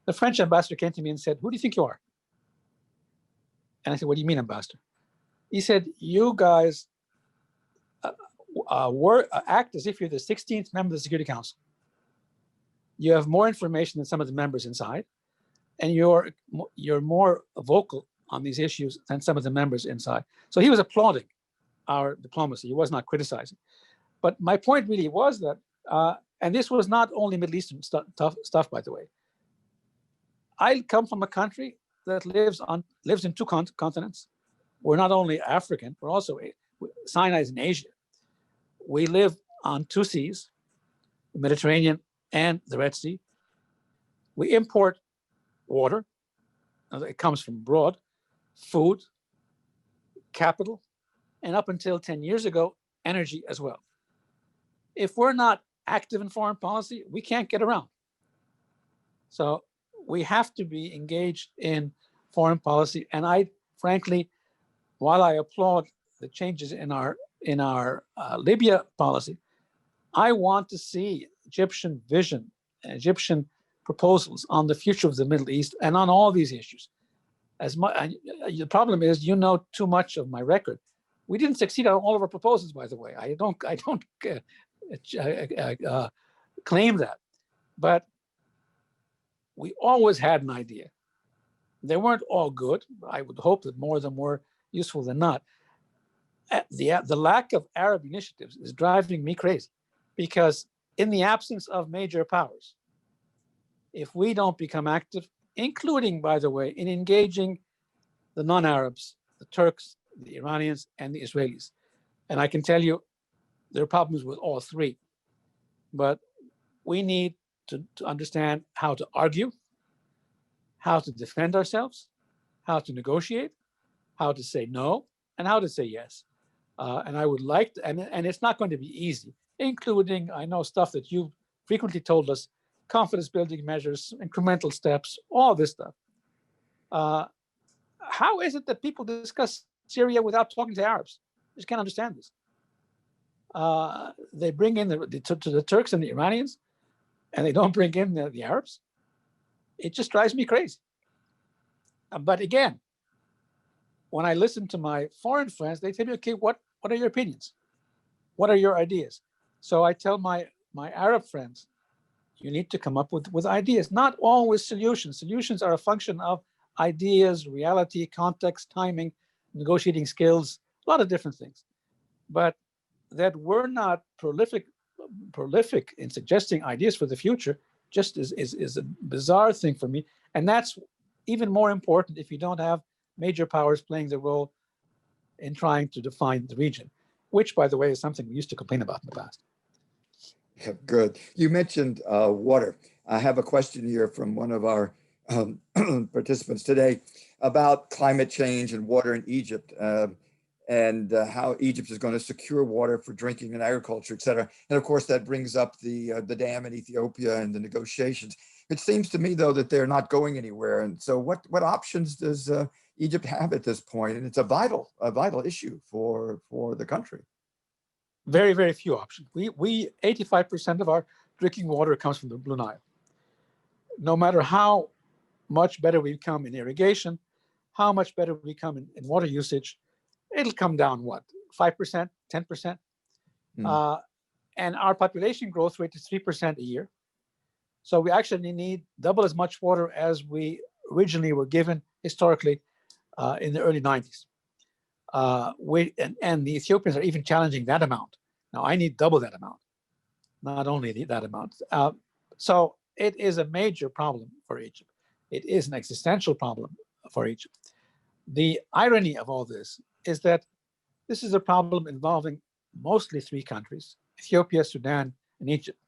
the French ambassador came to me and said, "Who do you think you are?" And I said, "What do you mean, ambassador?" He said, "You guys act as if you're the 16th member of the Security Council. You have more information than some of the members inside, and you're more vocal on these issues than some of the members inside." So he was applauding our diplomacy. He was not criticizing. But my point really was that, and this was not only Middle Eastern stuff, by the way. I come from a country that lives in two continents. We're not only African, we're also Sinai is in Asia. We live on two seas, the Mediterranean and the Red Sea. We import water. It comes from abroad, food, capital, and up until 10 years ago, energy as well. If we're not active in foreign policy, we can't get around. So we have to be engaged in foreign policy. And frankly, while I applaud the changes in our Libya policy, I want to see Egyptian vision, Egyptian proposals on the future of the Middle East and on all these issues. As much, the problem is, you know too much of my record. We didn't succeed on all of our proposals, by the way. I don't claim that, but we always had an idea. They weren't all good. I would hope that more of them were useful than not. The lack of Arab initiatives is driving me crazy, because in the absence of major powers, if we don't become active, including, by the way, in engaging the non-Arabs, the Turks, the Iranians, and the Israelis, and I can tell you there are problems with all three, but we need to understand how to argue, how to defend ourselves, how to negotiate, how to say no, and how to say yes. And I would like to, and it's not going to be easy, including, I know, stuff that you've frequently told us, confidence building measures, incremental steps, all this stuff. How is it that people discuss Syria without talking to Arabs? I just can't understand this. They bring in the Turks and the Iranians, and they don't bring in the Arabs. It just drives me crazy. But again, when I listen to my foreign friends, they tell me, okay, what are your opinions? What are your ideas? So I tell my Arab friends, you need to come up with ideas, not always solutions. Solutions are a function of ideas, reality, context, timing, negotiating skills, a lot of different things. But that we're not prolific in suggesting ideas for the future just is a bizarre thing for me. And that's even more important if you don't have major powers playing the role in trying to define the region, which, by the way, is something we used to complain about in the past. Yeah, good. You mentioned water. I have a question here from one of our participants today about climate change and water in Egypt, and how Egypt is going to secure water for drinking and agriculture, et cetera. And of course, that brings up the dam in Ethiopia and the negotiations. It seems to me, though, that they're not going anywhere. And so what options does Egypt have at this point? And it's a vital issue for the country. Very, very few options. We 85% of our drinking water comes from the Blue Nile. No matter how much better we become in irrigation, how much better we become in water usage, it'll come down, what, 5%, 10%? And our population growth rate is 3% a year. So we actually need double as much water as we originally were given historically in the early 90s. And the Ethiopians are even challenging that amount. Now, I need double that amount, not only that amount. So it is a major problem for Egypt. It is an existential problem for Egypt. The irony of all this is that this is a problem involving mostly three countries, Ethiopia, Sudan, and Egypt.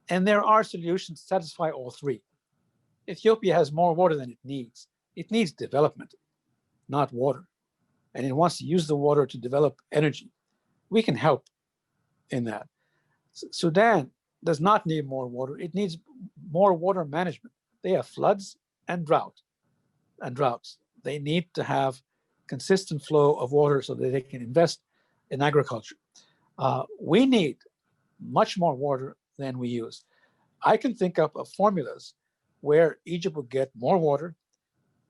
And there are solutions to satisfy all three. Ethiopia has more water than it needs. It needs development, not water. And it wants to use the water to develop energy. We can help in that. Sudan does not need more water. It needs more water management. They have floods and droughts. They need to have consistent flow of water so that they can invest in agriculture. We need much more water than we use. I can think of formulas where Egypt would get more water,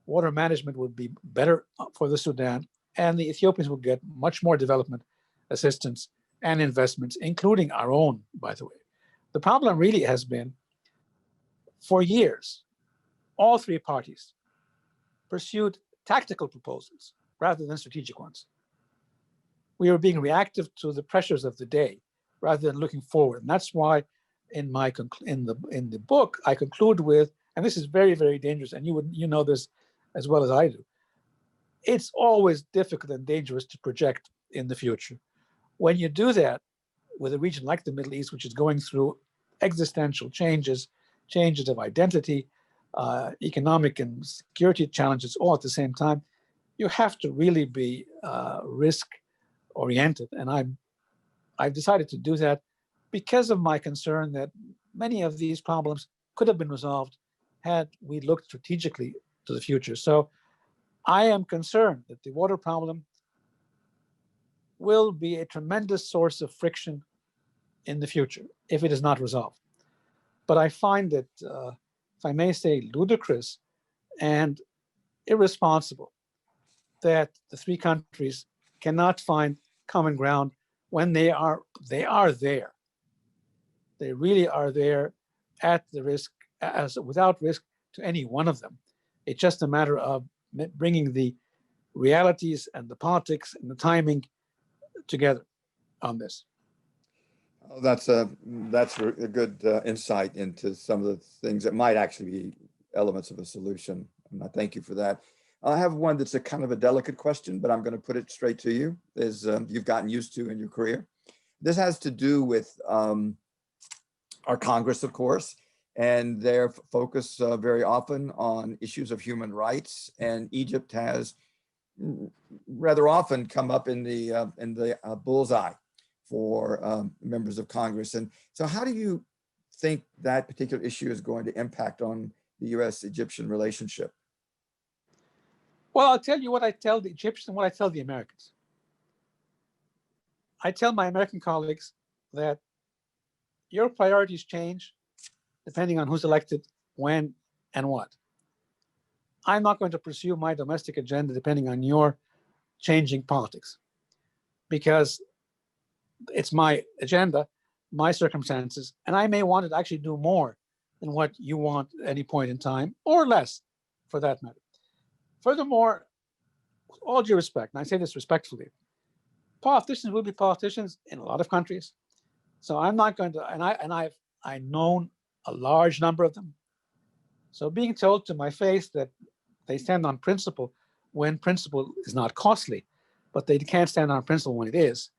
water management would be better for the Sudan, and the Ethiopians would get much more development assistance and investments, including our own, by the way. The problem really has been, for years, all three parties pursued tactical proposals rather than strategic ones. We were being reactive to the pressures of the day rather than looking forward. And that's why in the book, I conclude with, and this is very, very dangerous, and you know this as well as I do, it's always difficult and dangerous to project in the future. When you do that with a region like the Middle East, which is going through existential changes of identity, economic and security challenges all at the same time, you have to really be risk-oriented. And I've decided to do that because of my concern that many of these problems could have been resolved had we looked strategically to the future. So I am concerned that the water problem will be a tremendous source of friction in the future if it is not resolved. But I find it, if I may say, ludicrous and irresponsible that the three countries cannot find common ground when they are there. They really are there at the risk, as without risk to any one of them. It's just a matter of bringing the realities and the politics and the timing together on this. Oh, that's a good insight into some of the things that might actually be elements of a solution. And I thank you for that. I have one that's a kind of a delicate question, but I'm going to put it straight to you, as you've gotten used to in your career. This has to do with our Congress, of course, and their focus very often on issues of human rights. And Egypt has rather often come up in the bullseye for members of Congress. And so how do you think that particular issue is going to impact on the U.S.-Egyptian relationship? Well, I'll tell you what I tell the Egyptians and what I tell the Americans. I tell my American colleagues that your priorities change depending on who's elected, when, and what. I'm not going to pursue my domestic agenda depending on your changing politics, because it's my agenda, my circumstances, and I may want to actually do more than what you want at any point in time, or less, for that matter. Furthermore, with all due respect, and I say this respectfully, politicians will be politicians in a lot of countries. So I'm not going to, and I've known a large number of them. So being told to my face that they stand on principle when principle is not costly, but they can't stand on principle when it is,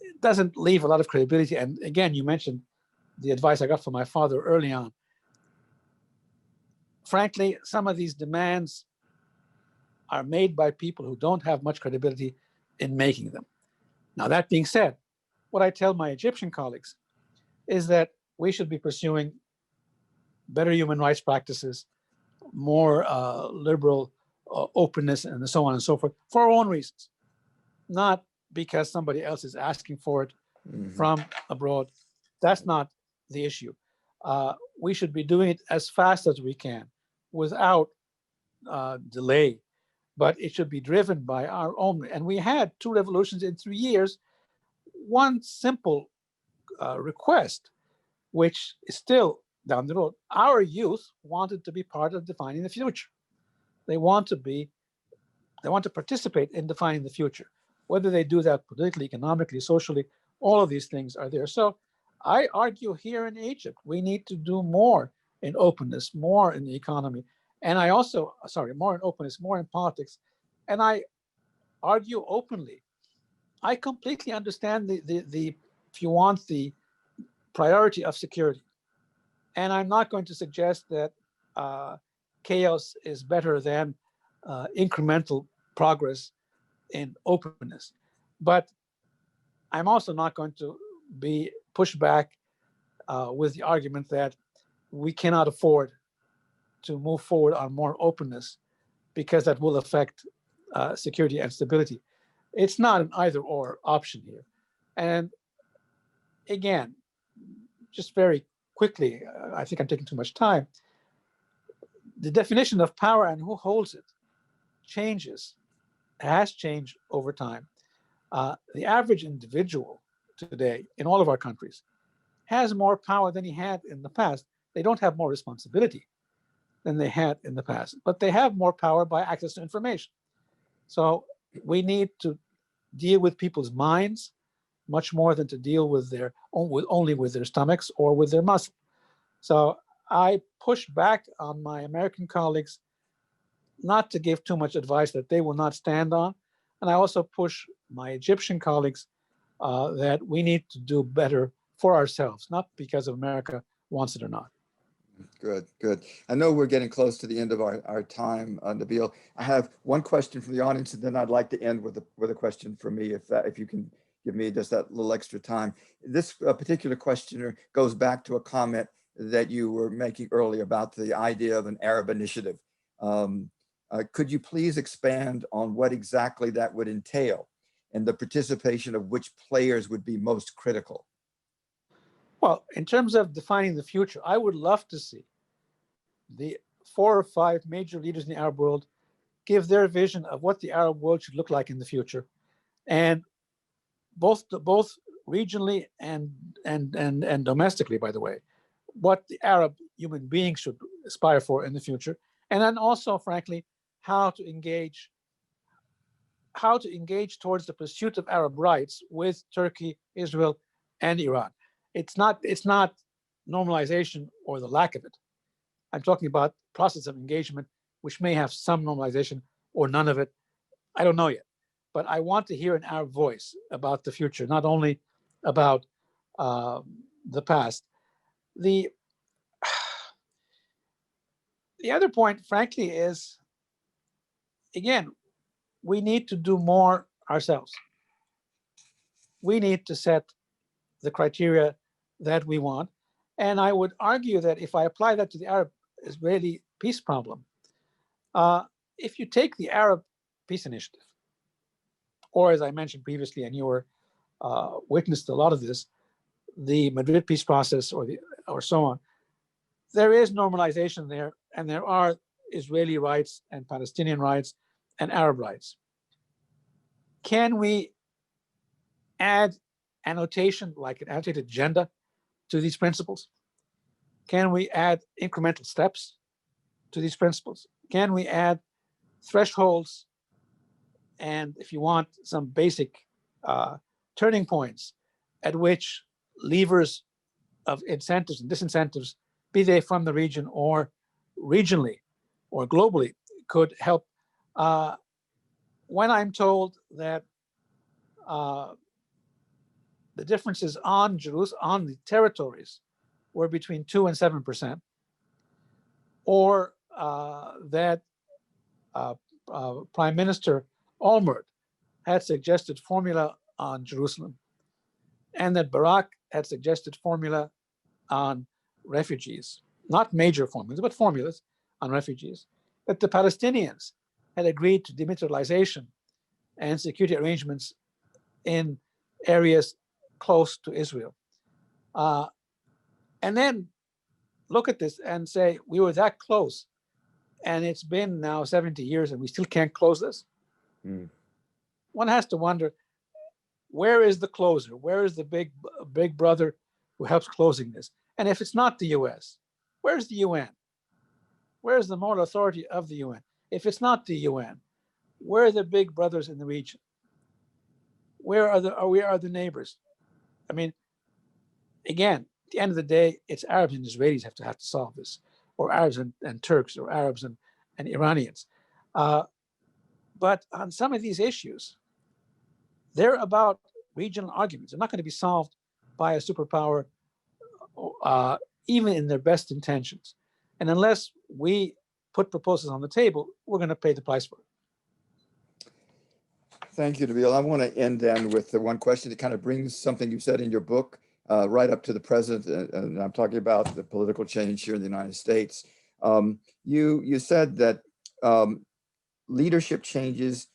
it doesn't leave a lot of credibility. And again, you mentioned the advice I got from my father early on. Frankly, some of these demands are made by people who don't have much credibility in making them. Now, that being said, what I tell my Egyptian colleagues is that we should be pursuing better human rights practices, more liberal openness, and so on and so forth, for our own reasons, not because somebody else is asking for it from abroad. That's not the issue. We should be doing it as fast as we can without delay, but it should be driven by our own. And we had 2 revolutions in 3 years. One simple request, which is still down the road. Our youth wanted to be part of defining the future. They want to participate in defining the future. Whether they do that politically, economically, socially, all of these things are there. So I argue here in Egypt, we need to do more in openness, more in the economy. And I also, more in openness, more in politics. And I argue openly. I completely understand the if you want, the priority of security. And I'm not going to suggest that chaos is better than incremental progress in openness. But I'm also not going to be pushed back with the argument that we cannot afford to move forward on more openness because that will affect security and stability. It's not an either-or option here. And again, just very quickly, I think I'm taking too much time. The definition of power and who holds it has changed over time. The average individual today in all of our countries has more power than he had in the past. They don't have more responsibility than they had in the past, but they have more power by access to information. So we need to deal with people's minds much more than to deal with only with their stomachs or with their muscle. So I push back on my American colleagues not to give too much advice that they will not stand on. And I also push my Egyptian colleagues that we need to do better for ourselves, not because America wants it or not. Good, good. I know we're getting close to the end of our time, Nabil. I have one question from the audience, and then I'd like to end with a question for me, if you can give me just that little extra time. This particular questioner goes back to a comment that you were making earlier about the idea of an Arab initiative. Could you please expand on what exactly that would entail and the participation of which players would be most critical? Well, in terms of defining the future, I would love to see the 4 or 5 major leaders in the Arab world give their vision of what the Arab world should look like in the future, and both regionally and domestically, by the way, what the Arab human beings should aspire for in the future, and then also, frankly, how to engage towards the pursuit of Arab rights with Turkey, Israel, and Iran. It's not normalization or the lack of it. I'm talking about process of engagement, which may have some normalization or none of it. I don't know yet, but I want to hear an Arab voice about the future, not only about the past. The other point, frankly, is, again, we need to do more ourselves. We need to set the criteria that we want. And I would argue that if I apply that to the Arab-Israeli peace problem, if you take the Arab Peace Initiative, or as I mentioned previously, and you were witnessed a lot of this, the Madrid peace process or so on, there is normalization there, and there are Israeli rights and Palestinian rights and Arab rights. Can we add annotation, like an annotated agenda, to these principles? Can we add incremental steps to these principles? Can we add thresholds and, if you want, some basic turning points at which levers of incentives and disincentives, be they from the region or regionally or globally, could help? When I'm told that the differences on the territories were between 2 and 7%, or that Prime Minister Olmert had suggested formula on Jerusalem, and that Barak had suggested formula on refugees, not major formulas, but formulas on refugees, that the Palestinians had agreed to demilitarization and security arrangements in areas close to Israel. And then look at this and say, we were that close, and it's been now 70 years and we still can't close this. One has to wonder, where is the closer? Where is the big brother who helps closing this? And if it's not the US, where's the UN? Where's the moral authority of the UN? If it's not the UN, where are the big brothers in the region? Where are the neighbors? I mean, again, at the end of the day, it's Arabs and Israelis have to solve this, or Arabs and Turks, or Arabs and Iranians. But on some of these issues, they're about regional arguments. They're not going to be solved by a superpower, even in their best intentions. And unless we put proposals on the table, we're going to pay the price for it. Thank you, Nabil. I want to end then with the one question that kind of brings something you said in your book right up to the present, and I'm talking about the political change here in the United States. You said that leadership changes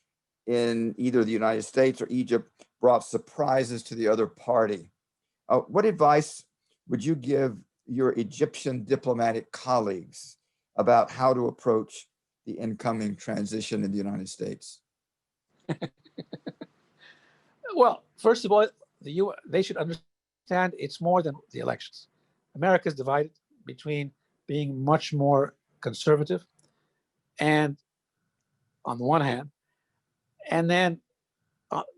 in either the United States or Egypt brought surprises to the other party. What advice would you give your Egyptian diplomatic colleagues about how to approach the incoming transition in the United States? Well, first of all, they should understand it's more than the elections. America is divided between being much more conservative, and on the one hand, and then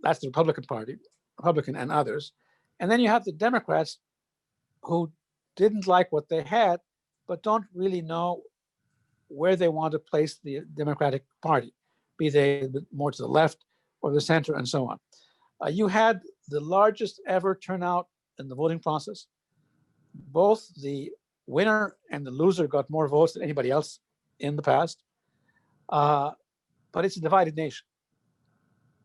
that's the Republican Party, Republican and others. And then you have the Democrats who didn't like what they had, but don't really know where they want to place the Democratic Party, be they more to the left or the center and so on. You had the largest ever turnout in the voting process. Both the winner and the loser got more votes than anybody else in the past. But it's a divided nation.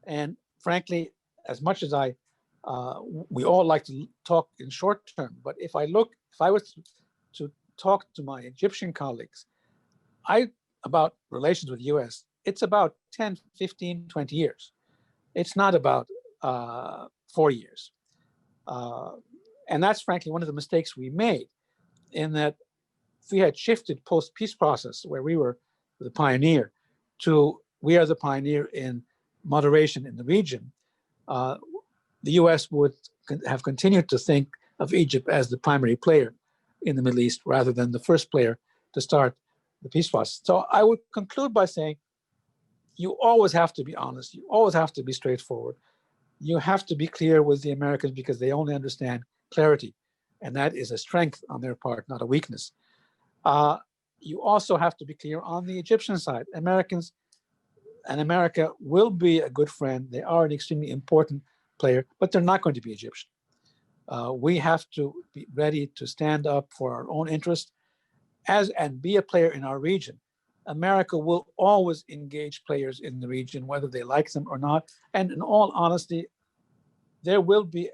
And frankly, as much as we all like to talk in short term, but if I was to talk to my Egyptian colleagues, I about relations with the US, it's about 10, 15, 20 years. It's not about 4 years. And that's frankly one of the mistakes we made, in that if we had shifted post-peace process, where we were the pioneer, to we are the pioneer in moderation in the region, the US would have continued to think of Egypt as the primary player in the Middle East rather than the first player to start the peace process. So I would conclude by saying you always have to be honest. You always have to be straightforward. You have to be clear with the Americans because they only understand clarity. And that is a strength on their part, not a weakness. You also have to be clear on the Egyptian side. Americans and America will be a good friend. They are an extremely important player, but they're not going to be Egyptian. We have to be ready to stand up for our own interest and be a player in our region. America will always engage players in the region, whether they like them or not. And in all honesty, there will be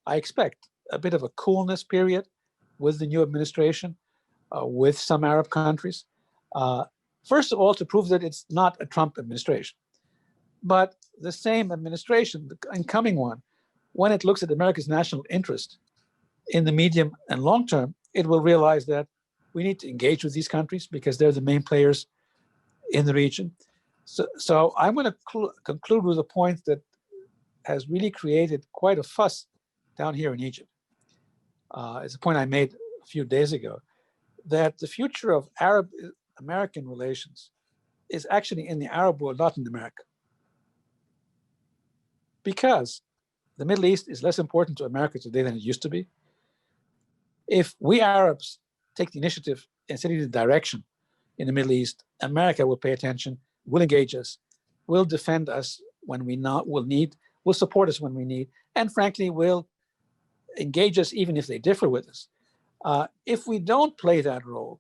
I expect, a bit of a coolness period with the new administration, with some Arab countries. First of all, to prove that it's not a Trump administration. But the same administration, the incoming one, when it looks at America's national interest in the medium and long term, it will realize that we need to engage with these countries because they're the main players in the region. So I'm going to conclude with a point that has really created quite a fuss down here in Egypt. It's a point I made a few days ago, that the future of Arab-American relations is actually in the Arab world, not in America. Because the Middle East is less important to America today than it used to be. If we Arabs take the initiative and set the direction in the Middle East, America will pay attention, will engage us, will defend us when we will support us when we need, and frankly, will engage us even if they differ with us. If we don't play that role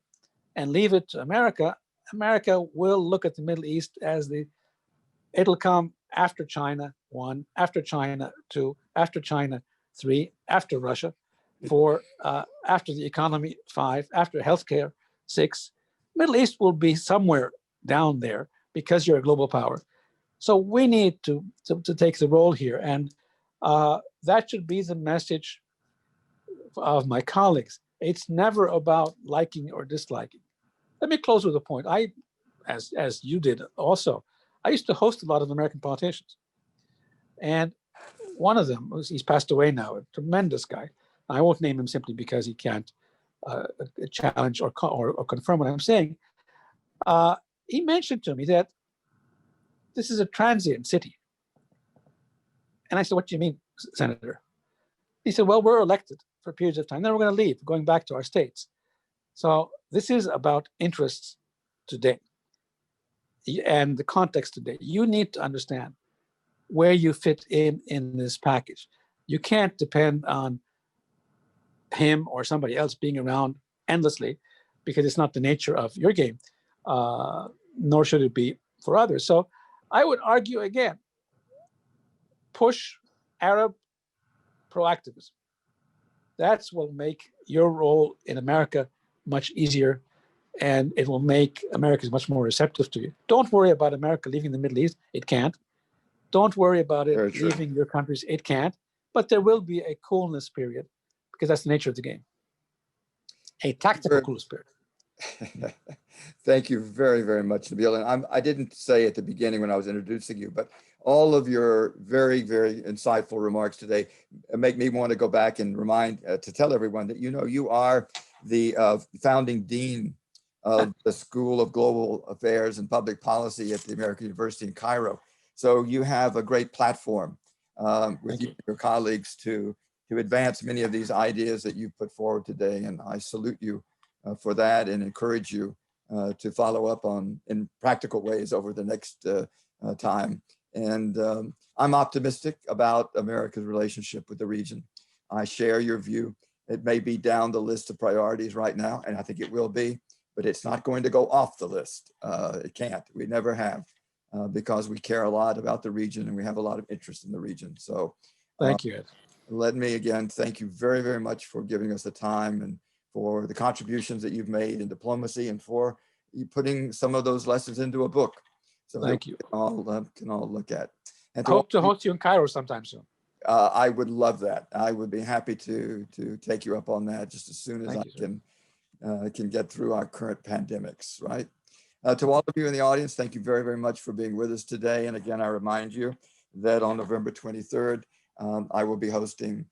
and leave it to America, America will look at the Middle East as it'll come after China 1, after China 2, after China 3, after Russia 4, after the economy 5, after healthcare 6. Middle East will be somewhere down there because you're a global power. So we need to take the role here. And that should be the message of my colleagues. It's never about liking or disliking. Let me close with a point. As you did also, I used to host a lot of American politicians. And one of them, he's passed away now, a tremendous guy. I won't name him simply because he can't challenge or confirm what I'm saying. He mentioned to me that this is a transient city. And I said, what do you mean, Senator? He said, well, we're elected for periods of time. Then we're going to leave, going back to our states. So this is about interests today and the context today. You need to understand where you fit in this package. You can't depend on him or somebody else being around endlessly because it's not the nature of your game, nor should it be for others. So I would argue again, push Arab proactivism. That's what will make your role in America much easier, and it will make Americans much more receptive to you. Don't worry about America leaving the Middle East. It can't. Don't worry about it leaving your countries. It can't. But there will be a coolness period because that's the nature of the game. A tactical coolness period. Thank you very, very much, Nabil. And I didn't say at the beginning when I was introducing you, but all of your very, very insightful remarks today make me want to go back and remind to tell everyone that, you are the founding dean of the School of Global Affairs and Public Policy at the American University in Cairo. So you have a great platform with your colleagues to advance many of these ideas that you put forward today. And I salute you for that and encourage you to follow up in practical ways over the next time. And I'm optimistic about America's relationship with the region. I share your view. It may be down the list of priorities right now, and I think it will be, but it's not going to go off the list. It can't. We never have, because we care a lot about the region and we have a lot of interest in the region. So thank you, Ed. Let me again thank you very, very much for giving us the time and for the contributions that you've made in diplomacy and for putting some of those lessons into a book. So that Thank you. we can all look at. And I hope to host you in Cairo sometime soon. I would love that. I would be happy to take you up on that just as soon as Thank I you, sir. can get through our current pandemics, right? To all of you in the audience, thank you very, very much for being with us today. And again, I remind you that on November 23rd, I will be hosting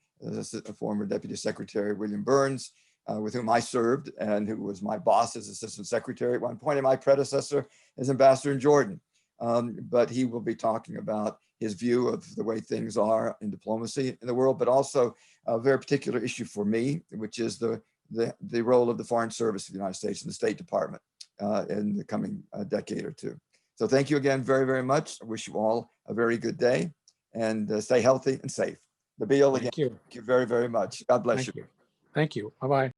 former Deputy Secretary William Burns, with whom I served and who was my boss as Assistant Secretary at one point, and my predecessor as Ambassador in Jordan. But he will be talking about his view of the way things are in diplomacy in the world, but also a very particular issue for me, which is the role of the Foreign Service of the United States and the State Department in the coming decade or two. So thank you again very, very much. I wish you all a very good day, and stay healthy and safe. Nabil, again, Thank you. thank you very, very much. God bless Thank you. you. Thank you. Bye-bye.